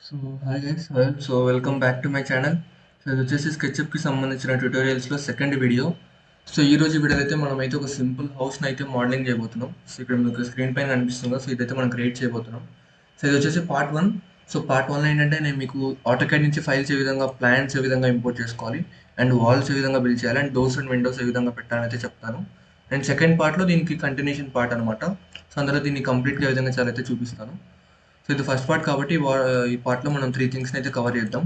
So hi guys so welcome back to my channel. So ఇది వచ్చేసి స్కెచ్అప్కి సంబంధించిన ట్యూటోరియల్స్లో second video. So ఈ రోజు వీడియోలో అయితే మనం అయితే ఒక సింపుల్ హౌస్ని అయితే మోడలింగ్ చేయబోతున్నాం. సో ఇక్కడ మీకు స్క్రీన్ పైన కనిపిస్తుందో సో ఇదైతే మనం క్రియేట్ చేయబోతున్నాం. సో ఇది వచ్చేసి పార్ట్ 1. సో పార్ట్ 1లో ఏంటంటే నేను మీకు ఆటోకాడ్ నుంచి ఫైల్స్ ఏ విధంగా, ప్లాన్స్ ఏ విధంగా ఇంపోర్ట్ చేసుకోవాలి, అండ్ వాల్స్ ఏ విధంగా బిల్డ్ చేయాలి, అండ్ డోర్స్ అండ్ విండోస్ ఏ విధంగా పెట్టాలని అయితే చెప్తాను. అండ్ సెకండ్ పార్ట్లో దీనికి కంటిన్యూషన్ పార్ట్ అనమాట. సో అందులో దీన్ని కంప్లీట్గా ఏ విధంగా చేయాలైతే చూపిస్తాను. సో ఇది ఫస్ట్ పార్ట్ కాబట్టి ఈ పార్ట్లో మనం 3 థింగ్స్ని అయితే కవర్ చేద్దాం.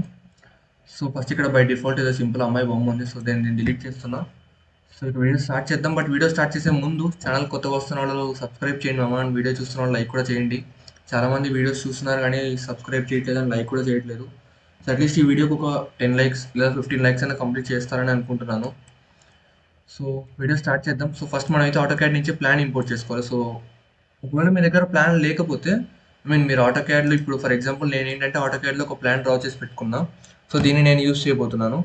సో ఫస్ట్ ఇక్కడ బై డిఫాల్ట్ ఏదో సింపుల్ అమ్మాయి బొమ్మ ఉంది. సో నేను డిలీట్ చేస్తున్నా. సో ఇక వీడియో స్టార్ట్ చేద్దాం. బట్ వీడియో స్టార్ట్ చేసే ముందు ఛానల్ కొత్తగా వస్తున్న వాళ్ళు సబ్స్క్రైబ్ చేయండి అమ్మా, అండ్ వీడియో చూస్తున్న వాళ్ళు లైక్ కూడా చేయండి. చాలామంది వీడియోస్ చూస్తున్నారు కానీ సబ్స్క్రైబ్ చేయట్లేదు అండ్ లైక్ కూడా చేయట్లేదు. సో అట్లీస్ట్ ఈ వీడియోకి ఒక 10 లైక్స్ లేదా 15 లైక్స్ అయినా కంప్లీట్ చేస్తారని అనుకుంటున్నాను. సో వీడియో స్టార్ట్ చేద్దాం. సో ఫస్ట్ మనం అయితే ఆటోకాడ్ నుంచి ప్లాన్ ఇంపోర్ట్ చేసుకోవాలి. సో ఒకవేళ మీ దగ్గర ప్లాన్ లేకపోతే, మీరు ఆటోకాడ్లో ఇప్పుడు ఫర్ ఎగ్జాంపుల్ నేను ఏంటంటే ఆటోకాడ్లో ఒక ప్లాన్ డ్రా చేసి పెట్టుకున్నా. సో దీన్ని నేను యూస్ చేయబోతున్నాను.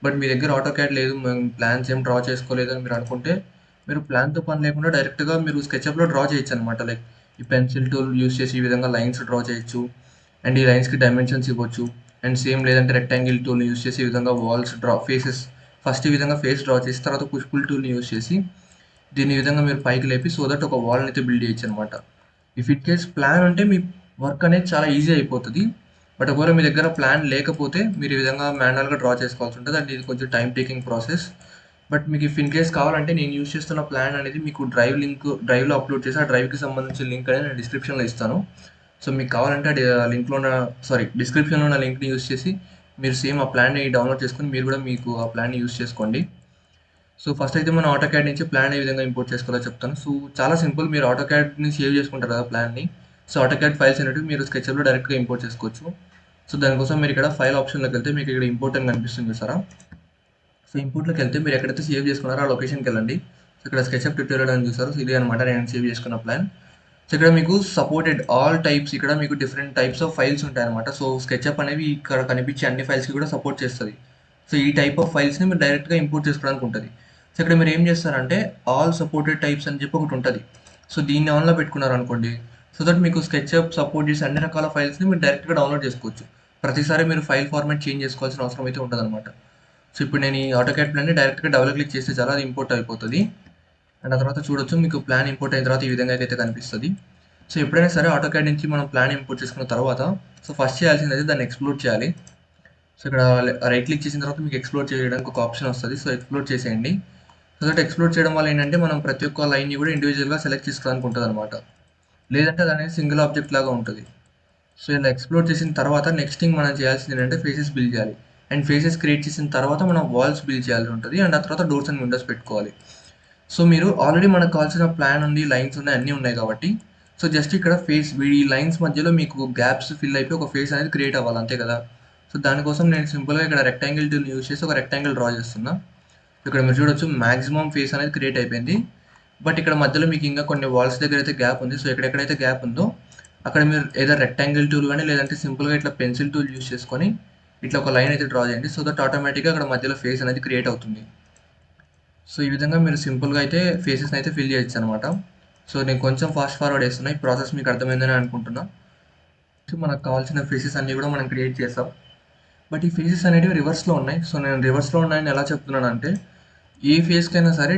బట్ మీ దగ్గర ఆటోకాడ్ లేదు, మేము ప్లాన్స్ ఏం డ్రా చేసుకోలేదు అని మీరు అనుకుంటే, మీరు ప్లాన్తో పని లేకుండా డైరెక్ట్గా మీరు స్కెచ్అప్లో డ్రా చేయొచ్చు అనమాట. లైక్ ఈ పెన్సిల్ టూల్ యూస్ చేసి ఈ విధంగా లైన్స్ డ్రా చేయొచ్చు, అండ్ ఈ లైన్స్కి డైమెన్షన్స్ ఇవ్వచ్చు. అండ్ సేమ్ లేదంటే రెక్టాంగిల్ టూల్ని యూస్ చేసి ఈ విధంగా వాల్స్ డ్రా, ఫేసెస్ ఫస్ట్ ఈ విధంగా ఫేస్ డ్రా చేసి తర్వాత పుష్ పుల్ టూల్ని యూస్ చేసి దీని విధంగా మీరు పైకి లేపి సో దట్ ఒక వాల్ని అయితే బిల్డ్ చేయొచ్చు అనమాట. ఇఫ్ ఇట్ కేస్ ప్లాన్ ఉంటే మీ వర్క్ అనేది చాలా ఈజీ అయిపోతుంది. బట్ ఒకవేళ మీ దగ్గర ప్లాన్ లేకపోతే మీరు ఈ విధంగా మాన్యువల్గా డ్రా చేసుకోవాల్సి ఉంటుంది, అండ్ ఇది కొంచెం టైం టేకింగ్ ప్రాసెస్. బట్ మీకు ఇఫ్ ఇన్ కేస్ కావాలంటే నేను యూస్ చేస్తున్న ప్లాన్ అనేది మీకు డ్రైవ్లో అప్లోడ్ చేసి ఆ డ్రైవ్కి సంబంధించిన లింక్ అనేది నేను డిస్క్రిప్షన్లో ఇస్తాను. సో మీకు కావాలంటే లింక్లో ఉన్న డిస్క్రిప్షన్లో ఉన్న లింక్ని యూస్ చేసి మీరు సేమ్ ఆ ప్లాన్ని డౌన్లోడ్ చేసుకొని మీరు కూడా మీకు ఆ ప్లాన్ని యూస్ చేసుకోండి. సో ఫస్ట్ అయితే మనం ఆటోకాడ్ నుంచి ప్లాన్ ఏ విధంగా ఇంపోర్ట్ చేసుకోవాలో చెప్తాను. సో చాలా సింపుల్, మీరు ఆటోకాడ్ని సేవ్ చేసుకుంటారు కదా ప్లాన్ని. సో ఆటోకాడ్ ఫైల్స్ అనేవి మీరు స్కెచ్అప్లో డైరెక్ట్గా ఇంపోర్ట్ చేసుకోవచ్చు. సో దానికోసం మీరు ఇక్కడ ఫైల్ ఆప్షన్లోకి వెళ్తే మీకు ఇక్కడ ఇంపోర్ట్ అని కనిపిస్తుంది చూసారా. సో ఇంపోర్ట్లోకి వెళ్తే మీరు ఎక్కడైతే సేవ్ చేసుకున్నారో ఆ లొకేషన్కి వెళ్ళండి. సో ఇక్కడ స్కెచ్అప్ ట్యూటోరియల్ అని చూసారు. సో ఇదే అనమాట నేను సేవ్ చేసుకున్న ప్లాన్. సో ఇక్కడ మీకు సపోర్టెడ్ ఆల్ టైప్స్, ఇక్కడ మీకు డిఫరెంట్ టైప్స్ ఆఫ్ ఫైల్స్ ఉంటాయి అనమాట. సో స్కెచ్అప్ అనేవి ఇక్కడ కనిపించే అన్ని ఫైల్స్కి కూడా సపోర్ట్ చేస్తుంది. సో ఈ టైప్ ఆఫ్ ఫైల్స్ని మీరు డైరెక్ట్గా ఇంపోర్ట్ చేసుకోవడానికి ఉంటుంది. సో ఇక్కడ మీరు ఏం చేస్తారంటే ఆల్ సపోర్టెడ్ టైప్స్ అని చెప్పి ఒకటి ఉంటుంది. సో దీన్ని ఆన్లో పెట్టుకున్నారు అనుకోండి, సో దట్ మీకు స్కెచ్అప్ సపోర్ట్ చేసే అన్ని రకాల ఫైల్స్ని మీరు డైరెక్ట్గా డౌన్లోడ్ చేసుకోవచ్చు. ప్రతిసారి మీరు ఫైల్ ఫార్మాట్ చేంజ్ చేసుకోవాల్సిన అవసరం అయితే ఉంటుంది అనమాట. సో ఇప్పుడు నేను ఈ ఆటోకాడ్ ప్లాన్ని డైరెక్ట్గా డబుల్ క్లిక్ చేస్తే చాలా అది ఇంపోర్ట్ అయిపోతుంది. అండ్ ఆ తర్వాత చూడొచ్చు మీకు ప్లాన్ ఇంపోర్ట్ అయిన తర్వాత ఈ విధంగా అయితే కనిపిస్తుంది. సో ఎప్పుడైనా సరే ఆటోకాడ్ నుంచి మనం ప్లాన్ ఇంపోర్ట్ చేసుకున్న తర్వాత సో ఫస్ట్ చేయాల్సింది అయితే దాన్ని ఎక్స్ప్లోర్ చేయాలి. సో ఇక్కడ రైట్ క్లిక్ చేసిన తర్వాత మీకు ఎక్స్ప్లోర్ చేయడానికి ఒక ఆప్షన్ వస్తుంది. సో ఎక్స్ప్లోర్ చేసేయండి. సో దట్ ఎక్స్ప్లోర్ చేయడం వల్ల ఏంటంటే మనం ప్రతి ఒక్క లైన్ని కూడా ఇండివిజువల్గా సెలెక్ట్ చేసుకోవడానికి ఉంటుంది అనమాట. లేదంటే అది అనేది సింగిల్ ఆబ్జెక్ట్ లాగా ఉంటుంది. సో ఇలా ఎక్స్ప్లోర్ చేసిన తర్వాత నెక్స్ట్ థింగ్ మనం చేయాల్సింది ఏంటంటే ఫేసెస్ బిల్డ్ చేయాలి. అండ్ ఫేసెస్ క్రియేట్ చేసిన తర్వాత మనం వాల్స్ బిల్డ్ చేయాల్సి ఉంటుంది. అండ్ ఆ తర్వాత డోర్స్ అండ్ విండోస్ పెట్టుకోవాలి. సో మీరు ఆల్రెడీ మనకు కావాల్సిన ప్లాన్ ఉంది, లైన్స్ ఉన్నాయి, అన్నీ ఉన్నాయి కాబట్టి సో జస్ట్ ఇక్కడ ఈ లైన్స్ మధ్యలో మీకు గ్యాప్స్ ఫిల్ అయిపోయి ఒక ఫేస్ అనేది క్రియేట్ అవ్వాలి, అంతే కదా. సో దానికోసం నేను సింపుల్గా ఇక్కడ రెక్టాంగిల్ టూల్ యూస్ చేసి ఒక రెక్టాంగిల్ డ్రా చేస్తున్నా. ఇక్కడ మీరు చూడొచ్చు మాక్సిమం ఫేస్ అనేది క్రియేట్ అయిపోయింది. బట్ ఇక్కడ మధ్యలో మీకు ఇంకా కొన్ని వాల్స్ దగ్గర అయితే గ్యాప్ ఉంది. సో ఎక్కడెక్కడైతే గ్యాప్ ఉందో అక్కడ మీరు ఏదో రెక్టాంగిల్ టూల్ కానీ లేదంటే సింపుల్గా ఇట్లా పెన్సిల్ టూల్ యూస్ చేసుకొని ఇట్లా ఒక లైన్ అయితే డ్రా చేయండి. సో దట్ ఆటోమేటిక్గా అక్కడ మధ్యలో ఫేస్ అనేది క్రియేట్ అవుతుంది. సో ఈ విధంగా మీరు సింపుల్గా అయితే ఫేసెస్ని అయితే ఫిల్ చేయొచ్చు అనమాట. సో నేను కొంచెం ఫాస్ట్ ఫార్వర్డ్ చేస్తున్నా, ఈ ప్రాసెస్ మీకు అర్థమైందని అనుకుంటున్నా. సో మనకు కావాల్సిన ఫేసెస్ అన్నీ కూడా మనం క్రియేట్ చేసాం. బట్ ఈ ఫేసెస్ అనేవి రివర్స్లో ఉన్నాయి. సో నేను రివర్స్లో ఉన్నాయని ఎలా చెప్తున్నాను అంటే, ఏ ఫేస్కైనా సరే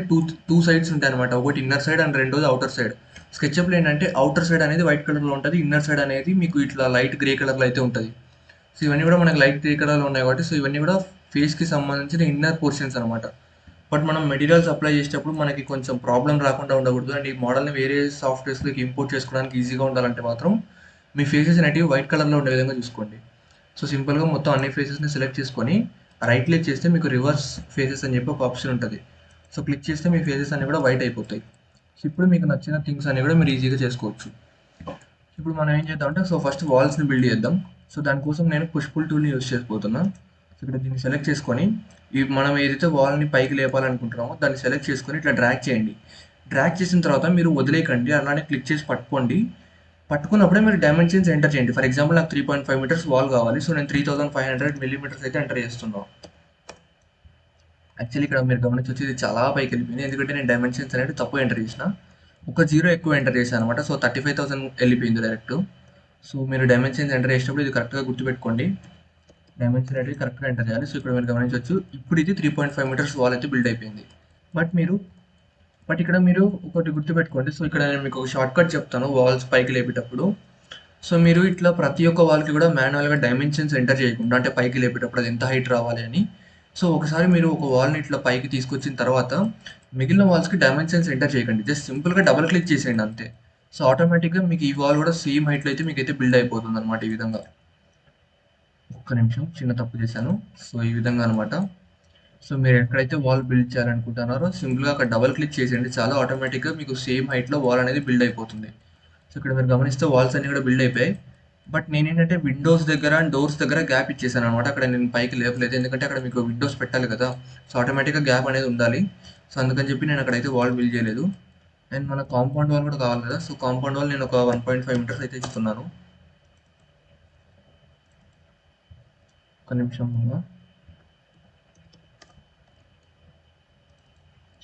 టూ సైడ్స్ ఉంటాయి అనమాట. ఒకటి ఇన్నర్ సైడ్ అండ్ రెండోది అవుటర్ సైడ్. స్కెచ్అప్లో ఏంటంటే అవుటర్ సైడ్ అనేది వైట్ కలర్లో ఉంటుంది, ఇన్నర్ సైడ్ అనేది మీకు ఇట్లా లైట్ గ్రే కలర్లో అయితే ఉంటుంది. సో ఇవన్నీ కూడా మనకి లైట్ గ్రే కలర్లో ఉన్నాయి కాబట్టి సో ఇవన్నీ కూడా ఫేస్కి సంబంధించిన ఇన్నర్ పోర్షన్స్ అనమాట. బట్ మనం మెటీరియల్స్ అప్లై చేసేటప్పుడు మనకి కొంచెం ప్రాబ్లం రాకుండా ఉండకూడదు, అండ్ ఈ మోడల్ని వేరే సాఫ్ట్వేర్స్లోకి ఇంపోర్ట్ చేసుకోవడానికి ఈజీగా ఉండాలంటే మాత్రం మీ ఫేసెస్ అనేటివి వైట్ కలర్లో ఉండే విధంగా చూసుకోండి. సో సింపుల్గా మొత్తం అన్ని ఫేసెస్ని సెలెక్ట్ చేసుకొని రైట్ క్లిక్ చేస్తే మీకు రివర్స్ ఫేసెస్ అని చెప్పి ఒక ఆప్షన్ ఉంటుంది. సో క్లిక్ చేస్తే మీ ఫేసెస్ అన్ని కూడా వైట్ అయిపోతాయి. సో ఇప్పుడు మీకు నచ్చిన థింగ్స్ అన్ని కూడా మీరు ఈజీగా చేసుకోవచ్చు. ఇప్పుడు మనం ఏం చేద్దాం అంటే సో ఫస్ట్ వాల్స్ని బిల్డ్ చేద్దాం. సో దానికోసం నేను పుష్ పుల్ టూల్ని యూస్ చేయబోతున్నాను. సో ఇక్కడ దీన్ని సెలెక్ట్ చేసుకొని మనం ఏదైతే వాల్ని పైకి లేపాలనుకుంటున్నామో దాన్ని సెలెక్ట్ చేసుకొని ఇట్లా డ్రాగ్ చేయండి. డ్రాగ్ చేసిన తర్వాత మీరు వదిలేయకండి, అలానే క్లిక్ చేసి పట్టుకోండి. పట్టుకున్నప్పుడే మీరు డైమెన్షన్స్ ఎంటర్ చేయండి. ఫర్ ఎగ్జాంపుల్ నాకు 3.5 మీటర్స్ వాల్ కావాలి. సో నేను 3500 మిల్లీమీటర్స్ అయితే ఎంటర్ చేస్తున్నాను. యాక్చువల్లీ ఇక్కడ మీరు గమనించవచ్చు ఇది చాలా పైకి వెళ్ళిపోయింది, ఎందుకంటే నేను డైమెన్షన్స్ అనేది తప్పు ఎంటర్ చేసిన, ఒక జీరో ఎక్కువ ఎంటర్ చేశాను అనమాట. సో 35,000 వెళ్ళిపోయింది డైరెక్ట్. సో మీరు డైమెన్షన్స్ ఎంటర్ చేసినప్పుడు ఇది కరెక్ట్గా గుర్తుపెట్టుకోండి. డైమెన్షన్ అనేది కరెక్ట్గా ఎంటర్ చేయాలి. సో ఇక్కడ మీరు గమనించవచ్చు, ఇప్పుడు ఇది 3.5 మీటర్స్ వాల్ అయితే బిల్డ్ అయిపోయింది. బట్ ఇక్కడ మీరు ఒకటి గుర్తుపెట్టుకోండి. సో ఇక్కడ నేను మీకు ఒక షార్ట్ కట్ చెప్తాను వాల్స్ పైకి లేపేటప్పుడు. సో మీరు ఇట్లా ప్రతి ఒక్క వాల్కి కూడా మాన్యువల్గా డైమెన్షన్స్ ఎంటర్ చేయకుండా, అంటే పైకి లేపేటప్పుడు అది ఎంత హైట్ రావాలి అని. సో ఒకసారి మీరు ఒక వాల్ని ఇట్లా పైకి తీసుకొచ్చిన తర్వాత మిగిలిన వాల్స్కి డైమెన్షన్స్ ఎంటర్ చేయకండి. జస్ట్ సింపుల్గా డబల్ క్లిక్ చేసేయండి అంతే. సో ఆటోమేటిక్గా మీకు ఈ వాల్ కూడా సేమ్ హైట్లో అయితే మీకు అయితే బిల్డ్ అయిపోతుంది అనమాట. ఈ విధంగా ఒక్క నిమిషం, చిన్న తప్పు చేశాను. సో ఈ విధంగా అనమాట. సో మీరు ఎక్కడైతే వాల్ బిల్డ్ చేయాలనుకుంటున్నారో సింపుల్గా అక్కడ డబల్ క్లిక్ చేసేయండి చాలా. ఆటోమేటిక్గా మీకు సేమ్ హైట్లో వాల్ అనేది బిల్డ్ అయిపోతుంది. సో ఇక్కడ మీరు గమనిస్తే వాల్స్ అన్ని కూడా బిల్డ్ అయిపోయాయి. బట్ నేనేంటంటే విండోస్ దగ్గర అండ్ డోర్స్ దగ్గర గ్యాప్ ఇచ్చేసాను అనమాట. అక్కడ నేను పైకి లేపలేదు, ఎందుకంటే అక్కడ మీకు విండోస్ పెట్టాలి కదా. సో ఆటోమేటిక్గా గ్యాప్ అనేది ఉండాలి. సో అందుకని చెప్పి నేను అక్కడైతే వాల్ బిల్డ్ చేయలేదు. అండ్ మన కాంపౌండ్ వాల్ కూడా కావాలి కదా. సో కాంపౌండ్ వాల్ నేను ఒక 1.5 మీటర్స్ అయితే ఇస్తున్నాను. ఒక నిమిషం.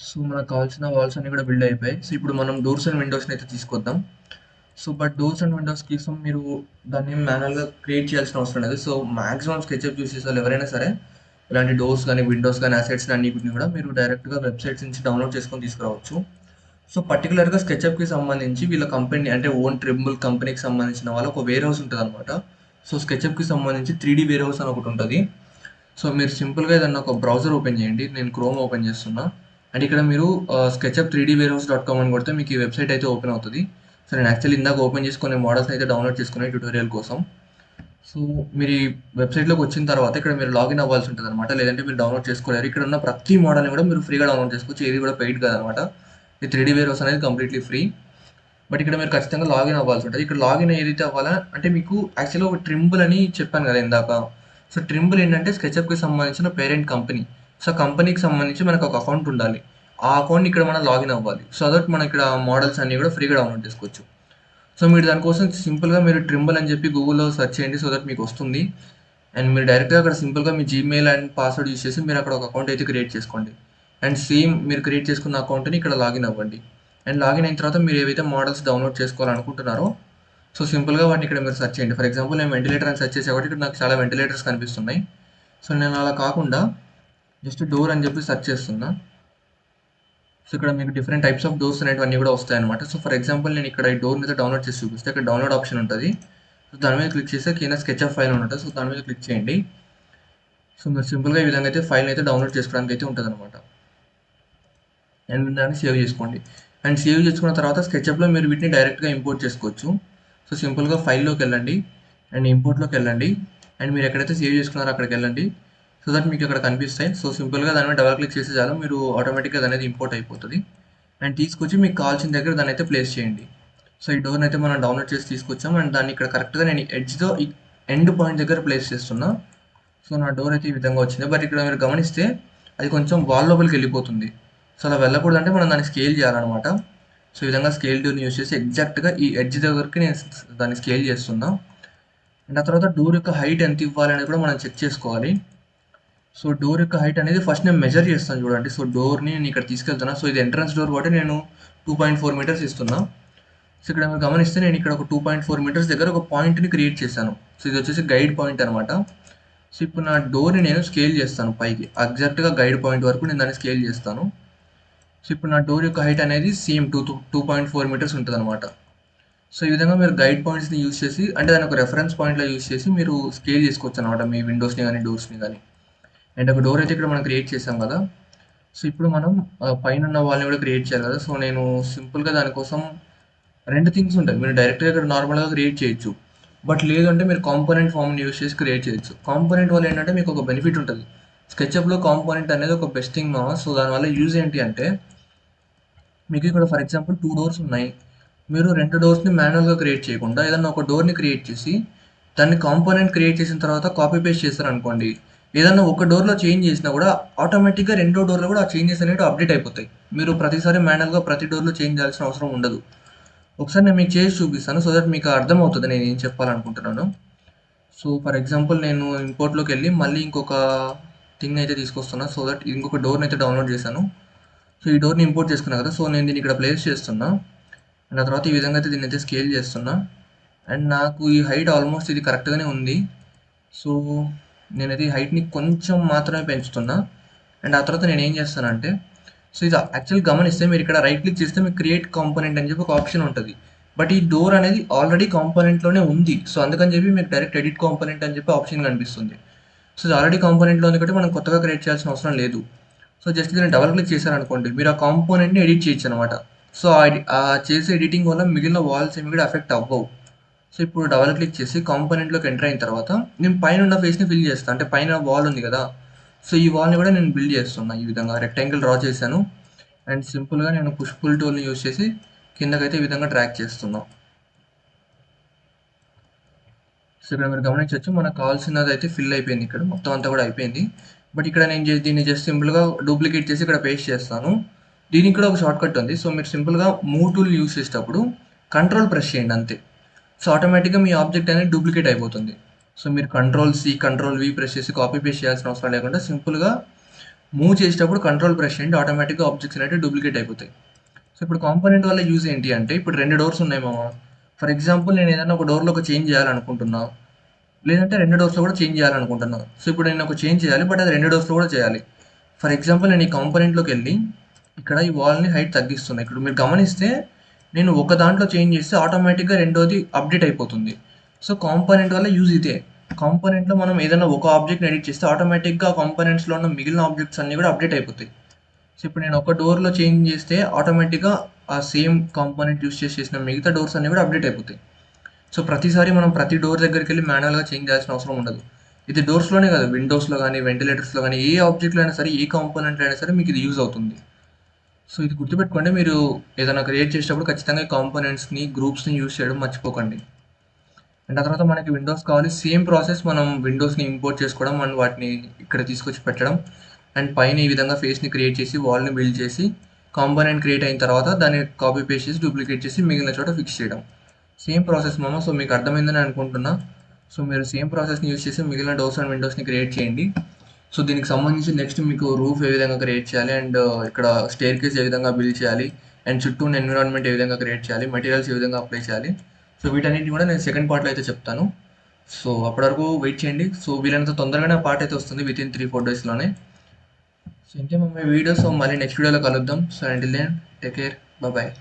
సో మనకు కావాల్సిన వాల్స్ అన్ని కూడా బిల్డ్ అయిపోయాయి. సో ఇప్పుడు మనం డోర్స్ అండ్ విండోస్ని అయితే తీసుకొద్దాం. So but doors and windows కోసం మీరు దాన్ని మాన్యువల్గా క్రియేట్ చేయాల్సిన అవసరం లేదు. సో మాక్సిమం స్కెచ్అప్ చూసే వాళ్ళు ఎవరైనా సరే ఇలాంటి డోర్స్ కానీ విండోస్ కానీ అసెట్స్ అన్నిటిని కూడా మీరు డైరెక్ట్గా వెబ్సైట్స్ నుంచి డౌన్లోడ్ చేసుకొని తీసుకురావచ్చు. సో పర్టికులర్గా స్కెచ్అప్కి సంబంధించి వీళ్ళ కంపెనీ అంటే ఓన్ ట్రిబుల్ కంపెనీకి సంబంధించిన వాళ్ళ ఒక వేర్ హౌస్ ఉంటుంది అనమాట. సో స్కెచ్అప్కి సంబంధించి 3D వేర్ హౌస్ అని ఒకటి ఉంటుంది. సో మీరు సింపుల్గా ఏదన్నా ఒక బ్రౌజర్ ఓపెన్ చేయండి. నేను క్రోమ్ ఓపెన్ చేస్తున్నా. అండ్ ఇక్కడ మీరు స్కెచ్అప్ 3dwarehouse.com అని కొడితే మీకు ఈ వెబ్సైట్ అయితే ఓపెన్ అవుతుంది. సో నేను యాక్చువల్లీ ఇందాక ఓపెన్ చేసుకునే మోడల్స్ అయితే డౌన్లోడ్ చేసుకునే ట్యూటోరియల్ కోసం. సో మీరు ఈ వెబ్సైట్లోకి వచ్చిన తర్వాత ఇక్కడ మీరు లాగిన్ అవ్వాల్సి ఉంటుంది అనమాట. లేదంటే మీరు డౌన్లోడ్ చేసుకోలేరు. ఇక్కడ ఉన్న ప్రతి మోడల్ని కూడా మీరు ఫ్రీగా డౌన్లోడ్ చేసుకోవచ్చు. ఏది కూడా పెయిడ్ కాదనమాట. ఈ 3D వేర్ హౌస్ అనేది కంప్లీట్లీ ఫ్రీ. బట్ ఇక్కడ మీరు ఖచ్చితంగా లాగిన్ అవ్వాల్సి ఉంటుంది. ఇక్కడ లాగిన్ ఏదైతే అవ్వాలా అంటే మీకు యాక్చువల్గా ఒక ట్రిమ్బుల్ అని చెప్పాను కదా ఇందాక. సో ట్రిమ్బుల్ ఏంటంటే స్కెచ్అప్కి సంబంధించిన పేరెంట్ కంపెనీ. సో కంపెనీకి సంబంధించి మనకు ఒక అకౌంట్ ఉండాలి. ఆ అకౌంట్ ఇక్కడ మనం లాగిన్ అవ్వాలి. సో దట్ మనం ఇక్కడ మోడల్స్ అన్ని కూడా ఫ్రీగా డౌన్లోడ్ చేసుకోవచ్చు. సో మీరు దానికోసం సింపుల్గా మీరు ట్రిమ్బుల్ అని చెప్పి గూగుల్లో సెర్చ్ చేయండి. సో దట్ మీకు వస్తుంది. అండ్ మీరు డైరెక్ట్గా అక్కడ సింపుల్గా మీ జీమెయిల్ అండ్ పాస్వర్డ్ యూస్ చేసి మీరు అక్కడ ఒక అకౌంట్ అయితే క్రియేట్ చేసుకోండి. అండ్ సేమ్ మీరు క్రియేట్ చేసుకున్న అకౌంట్ని ఇక్కడ లాగిన్ అవ్వండి. అండ్ లాగిన్ అయిన తర్వాత మీరు ఏవైతే మోడల్స్ డౌన్లోడ్ చేసుకోవాలనుకుంటున్నారో సో సింపుల్గా వాటిని ఇక్కడ మీరు సెర్చ్ చేయండి. ఫర్ ఎగ్జాంపుల్ నేను వెంటిలేటర్ అని సెర్చ్ చేసే కాబట్టి ఇక్కడ నాకు చాలా వెంటిలేటర్స్ కనిపిస్తున్నాయి. సో నేను అలా కాకుండా జస్ట్ డోర్ అని చెప్పి సెర్చ్ చేస్తున్నా. సో ఇక్కడ మీకు డిఫరెంట్ టైప్స్ ఆఫ్ డోర్స్ అనేటివన్నీ కూడా వస్తాయి అనమాట. సో ఫర్ ఎగ్జాంపుల్ నేను ఇక్కడ ఈ డోర్ మీద డౌన్లోడ్ చేసి చూపిస్తే ఇక్కడ డౌన్లోడ్ ఆప్షన్ ఉంటుంది. సో దాని మీద క్లిక్ చేస్తే కింద స్కెచ్అప్ ఫైల్ ఉంటుంది. సో దాని మీద క్లిక్ చేయండి. సో మీరు సింపుల్గా ఈ విధంగా అయితే ఫైల్ అయితే డౌన్లోడ్ చేసుకోవడానికి అయితే ఉంటుంది అనమాట. అండ్ దాన్ని సేవ్ చేసుకోండి. అండ్ సేవ్ చేసుకున్న తర్వాత స్కెచ్అప్లో మీరు వీటిని డైరెక్ట్గా ఇంపోర్ట్ చేసుకోవచ్చు. సో సింపుల్గా ఫైల్లోకి వెళ్ళండి అండ్ ఇంపోర్ట్లోకి వెళ్ళండి. అండ్ మీరు ఎక్కడైతే సేవ్ చేసుకున్నారో అక్కడికి వెళ్ళండి. సో దట్ మీకు అక్కడ కనిపిస్తాయి. సో సింపుల్గా దాని మీద డబల్ క్లిక్ చేసి చాలు మీరు ఆటోమేటిక్గా అనేది ఇంపోర్ట్ అయిపోతుంది. అండ్ తీసుకొచ్చి మీకు కావాల్సిన దగ్గర దాన్ని అయితే ప్లేస్ చేయండి. సో ఈ డోర్ని అయితే మనం డౌన్లోడ్ చేసి తీసుకొచ్చాం. అండ్ దాన్ని ఇక్కడ కరెక్ట్గా నేను ఎడ్జ్తో ఎండ్ పాయింట్ దగ్గర ప్లేస్ చేస్తున్నా. సో నా డోర్ అయితే ఈ విధంగా వచ్చింది. బట్ ఇక్కడ మీరు గమనిస్తే అది కొంచెం వాల్ లోపలికి వెళ్ళిపోతుంది. సో అలా వెళ్ళకూడదంటే మనం దాన్ని స్కేల్ చేయాలన్నమాట. సో ఈ విధంగా స్కేల్ టూల్ని యూస్ చేసి ఎగ్జాక్ట్గా ఈ ఎడ్జ్ దగ్గరికి నేను దాన్ని స్కేల్ చేస్తున్నా. అండ్ ఆ తర్వాత డోర్ యొక్క హైట్ ఎంత ఇవ్వాలి అనేది కూడా మనం చెక్ చేసుకోవాలి. సో డోర్ యొక్క హైట్ అనేది ఫస్ట్ నేను మెజర్ చేస్తాను చూడండి. సో డోర్ని నేను ఇక్కడ తీసుకెళ్తున్నా. సో ఇది ఎంట్రన్స్ డోర్ కాబట్టి నేను 2.4 మీటర్స్ ఇస్తున్నా. సో ఇక్కడ మీరు గమనిస్తే నేను ఇక్కడ ఒక 2.4 మీటర్స్ దగ్గర ఒక పాయింట్ని క్రియేట్ చేశాను. సో ఇది వచ్చేసి గైడ్ పాయింట్ అనమాట. సో ఇప్పుడు నా డోర్ని నేను స్కేల్ చేస్తాను పైకి. ఎగ్జాక్ట్గా గైడ్ పాయింట్ వరకు నేను దాన్ని స్కేల్ చేస్తాను. సో ఇప్పుడు నా డోర్ యొక్క హైట్ అనేది సేమ్ 2.4 మీటర్స్ ఉంటుంది అనమాట. సో ఈ విధంగా మీరు గైడ్ పాయింట్స్ని యూస్ చేసి అంటే దాని ఒక రెఫరెన్స్ పాయింట్లో యూస్ చేసి మీరు స్కేల్ చేసుకోవచ్చు అనమాట మీ విండోస్ని కానీ డోర్స్ని కానీ. అండ్ ఒక డోర్ అయితే ఇక్కడ మనం క్రియేట్ చేసాం కదా. సో ఇప్పుడు మనం పైన ఉన్న వాళ్ళని కూడా క్రియేట్ చేయాలి కదా. సో నేను సింపుల్గా దానికోసం రెండు థింగ్స్ ఉంటాయి. మీరు డైరెక్ట్గా ఇక్కడ నార్మల్గా క్రియేట్ చేయొచ్చు. బట్ లేదంటే మీరు కాంపోనెంట్ ఫామ్ని యూస్ చేసి క్రియేట్ చేయొచ్చు. కాంపోనెంట్ వల్ల ఏంటంటే మీకు ఒక బెనిఫిట్ ఉంటుంది. స్కెచ్అప్లో కాంపోనెంట్ అనేది ఒక బెస్ట్ థింగ్ మా. సో దానివల్ల యూజ్ ఏంటి అంటే మీకు ఇక్కడ ఫర్ ఎగ్జాంపుల్ 2 డోర్స్ ఉన్నాయి. మీరు 2 డోర్స్ని మాన్యువల్గా క్రియేట్ చేయకుండా ఏదన్నా ఒక డోర్ని క్రియేట్ చేసి దాన్ని కాంపోనెంట్ క్రియేట్ చేసిన తర్వాత కాపీ పేస్ట్ చేస్తారనుకోండి. ఏదన్నా ఒక డోర్లో చేంజ్ చేసినా కూడా ఆటోమేటిక్గా రెండో డోర్లో కూడా ఆ చేంజెస్ అనేవి అప్డేట్ అయిపోతాయి. మీరు ప్రతిసారి మాన్యువల్గా ప్రతి డోర్లో చేంజ్ చేయాల్సిన అవసరం ఉండదు. ఒకసారి నేను మీకు చేసి చూపిస్తాను సో దట్ మీకు అర్థమవుతుంది నేను ఏం చెప్పాలనుకుంటున్నాను. సో ఫర్ ఎగ్జాంపుల్ నేను ఇంపోర్ట్లోకి వెళ్ళి మళ్ళీ ఇంకొక థింగ్ అయితే తీసుకొస్తున్నా. సో దట్ ఇంకొక డోర్ని అయితే డౌన్లోడ్ చేశాను. సో ఈ డోర్ని ఇంపోర్ట్ చేసుకున్నా కదా. సో నేను దీన్ని ఇక్కడ ప్లేస్ చేస్తున్నా. అండ్ ఆ తర్వాత ఈ విధంగా అయితే దీన్ని అయితే స్కేల్ చేస్తున్నా. అండ్ నాకు ఈ హైట్ ఆల్మోస్ట్ ఇది కరెక్ట్గానే ఉంది. సో నేనైతే ఈ హైట్ని కొంచెం మాత్రమే పెంచుతున్నా. అండ్ ఆ తర్వాత నేను ఏం చేస్తానంటే, సో ఇది యాక్చువల్ గమనిస్తే మీరు ఇక్కడ రైట్ క్లిక్ చేస్తే మీకు క్రియేట్ కాంపోనెంట్ అని చెప్పి ఒక ఆప్షన్ ఉంటుంది. బట్ ఈ డోర్ అనేది ఆల్రెడీ కాంపోనెంట్లోనే ఉంది. సో అందుకని చెప్పి మీకు డైరెక్ట్ ఎడిట్ కాంపోనెంట్ అని చెప్పి ఆప్షన్ కనిపిస్తుంది. సో ఇది ఆల్రెడీ కాంపోనెంట్లో ఉంది కాబట్టి మనం కొత్తగా క్రియేట్ చేయాల్సిన అవసరం లేదు. సో జస్ట్ దీన్ని డబల్ క్లిక్ చేశారనుకోండి, మీరు ఆ కాంపోనెంట్ని ఎడిట్ చేయొచ్చు అనమాట. సో ఆ చేసే ఎడిటింగ్ వల్ల మిగిలిన వాల్స్ ఏమి కూడా ఎఫెక్ట్ అవ్వవు. సో ఇప్పుడు డబల్ క్లిక్ చేసి కాంపోనెంట్లోకి ఎంటర్ అయిన తర్వాత నేను పైన ఉన్న ఫేస్ని ఫిల్ చేస్తాను. అంటే పైన వాల్ ఉంది కదా, సో ఈ వాల్ని కూడా నేను బిల్డ్ చేస్తున్నా. ఈ విధంగా రెక్టాంగిల్ డ్రా చేశాను అండ్ సింపుల్గా నేను పుష్ పుల్ టూల్ని యూజ్ చేసి కిందకైతే ఈ విధంగా ట్రాక్ చేస్తున్నాం. సో ఇక్కడ మీరు గమనించవచ్చు, మనకు కావాల్సినది అయితే ఫిల్ అయిపోయింది. ఇక్కడ మొత్తం అంతా కూడా అయిపోయింది. బట్ ఇక్కడ నేను దీన్ని జస్ట్ సింపుల్గా డూప్లికేట్ చేసి ఇక్కడ పేస్ట్ చేస్తాను. దీనికి కూడా ఒక షార్ట్ కట్ ఉంది. సో మీరు సింపుల్గా మూవ్ టూల్ యూజ్ చేసేటప్పుడు కంట్రోల్ ప్రెస్ చేయండి అంతే. సో ఆటోమేటిక్గా మీ ఆబ్జెక్ట్ అనేది డూప్లికేట్ అయిపోతుంది. సో మీరు కంట్రోల్-C, కంట్రోల్-V ప్రెస్ చేసి కాపీ పేస్ట్ చేయాల్సిన అవసరం లేకుండా సింపుల్గా మూవ్ చేసేటప్పుడు కంట్రోల్ ప్రెస్ చేయండి, ఆటోమేటిక్గా ఆబ్జెక్ట్స్ అనేవి డూప్లికేట్ అయిపోతాయి. సో ఇప్పుడు కాంపోనెంట్ వల్ల యూజ్ ఏంటి అంటే, ఇప్పుడు 2 డోర్స్ ఉన్నాయి మామ. ఫర్ ఎగ్జాంపుల్ నేను ఏదైనా ఒక డోర్లో ఒక చేంజ్ చేయాలనుకుంటున్నా, లేదంటే 2 డోర్స్‌లో కూడా చేంజ్ చేయాలనుకుంటున్నా. సో ఇప్పుడు నేను ఒక చేంజ్ చేయాలి, బట్ అది 2 డోర్స్‌లో కూడా చేయాలి. ఫర్ ఎగ్జాంపుల్ నేను ఈ కాంపోనెంట్‌లోకెళ్ళి ఇక్కడ ఈ వాల్‌ని హైట్ తగ్గిస్తున్నా. ఇక్కడ మీరు గమనిస్తే నేను ఒక దాంట్లో చేంజ్ చేస్తే ఆటోమేటిక్‌గా రెండోది అప్డేట్ అయిపోతుంది. సో కాంపోనెంట్ వల్ల యూజ్ ఇదే. కాంపోనెంట్‌లో మనం ఏదైనా ఒక ఆబ్జెక్ట్‌ని ఎడిట్ చేస్తే ఆటోమేటిక్‌గా ఆ కాంపోనెంట్స్‌లో ఉన్న మిగిలిన ఆబ్జెక్ట్స్ అన్నీ కూడా అప్డేట్ అయిపోతాయి. సో ఇప్పుడు నేను ఒక డోర్‌లో చేంజ్ చేస్తే ఆటోమేటిక్‌గా ఆ సేమ్ కాంపోనెంట్ యూజ్ చేసి చేసిన మిగతా డోర్స్ అన్నీ కూడా అప్డేట్ అయిపోతాయి. సో ప్రతిసారి మనం ప్రతి డోర్ దగ్గరికెళ్ళి మాన్యువల్‌గా చేంజ్ చేయాల్సిన అవసరం ఉండదు. ఇది డోర్స్‌లోనే కాదు, విండోస్‌లో గానీ, వెంటిలేటర్స్‌లో గానీ, ఏ ఆబ్జెక్ట్‌లో అయినా సరే, ఏ కాంపోనెంట్‌లో అయినా సరే మీకు ఇది యూజ్ అవుతుంది. సో ఇది గుర్తుపెట్టుకోండి, మీరు ఏదైనా క్రియేట్ చేసేటప్పుడు ఖచ్చితంగా ఈ కాంపోనెంట్స్‌ని, గ్రూప్స్‌ని యూజ్ చేయడం మర్చిపోకండి. అండ్ ఆ తర్వాత మనకి విండోస్ కావాలి. సేమ్ ప్రాసెస్, మనం విండోస్‌ని ఇంపోర్ట్ చేసుకోవడం అండ్ వాటిని ఇక్కడ తీసుకొచ్చి పెట్టడం. అండ్ పైన ఈ విధంగా ఫేస్‌ని క్రియేట్ చేసి, వాల్‌ని బిల్డ్ చేసి, కాంపోనెంట్ క్రియేట్ అయిన తర్వాత దాన్ని కాపీ పేస్ట్ చేసి, డూప్లికేట్ చేసి మిగిలిన చోట ఫిక్స్ చేయడం. సేమ్ ప్రాసెస్ మామ. సో మీకు అర్థమైందని అనుకుంటున్నా. సో మీరు సేమ్ ప్రాసెస్‌ని యూజ్ చేసి మిగిలిన డోర్స్ అండ్ విండోస్‌ని క్రియేట్ చేయండి. సో దీనికి సంబంధించి నెక్స్ట్ మీకు రూఫ్ ఏ విధంగా క్రియేట్ చేయాలి, అండ్ ఇక్కడ స్టెయిర్కేస్ ఏ విధంగా బిల్డ్ చేయాలి, అండ్ చుట్టూ ఉన్న ఎన్విరాన్మెంట్ ఏ విధంగా క్రియేట్ చేయాలి, మెటీరియల్స్ ఏ విధంగా అప్లై చేయాలి. సో వీటన్నిటిని కూడా నేను సెకండ్ పార్ట్‌లో అయితే చెప్తాను. సో అప్పటి వరకు వెయిట్ చేయండి. సో వీలైనంత తొందరగానే ఆ పార్ట్ అయితే వస్తుంది, వితిన్ 3-4 డేస్‌లోనే. సో ఇంతే మమ్మీ వీడియో. సో మళ్ళీ నెక్స్ట్ వీడియోలో కలుద్దాం. So until then take care, bye.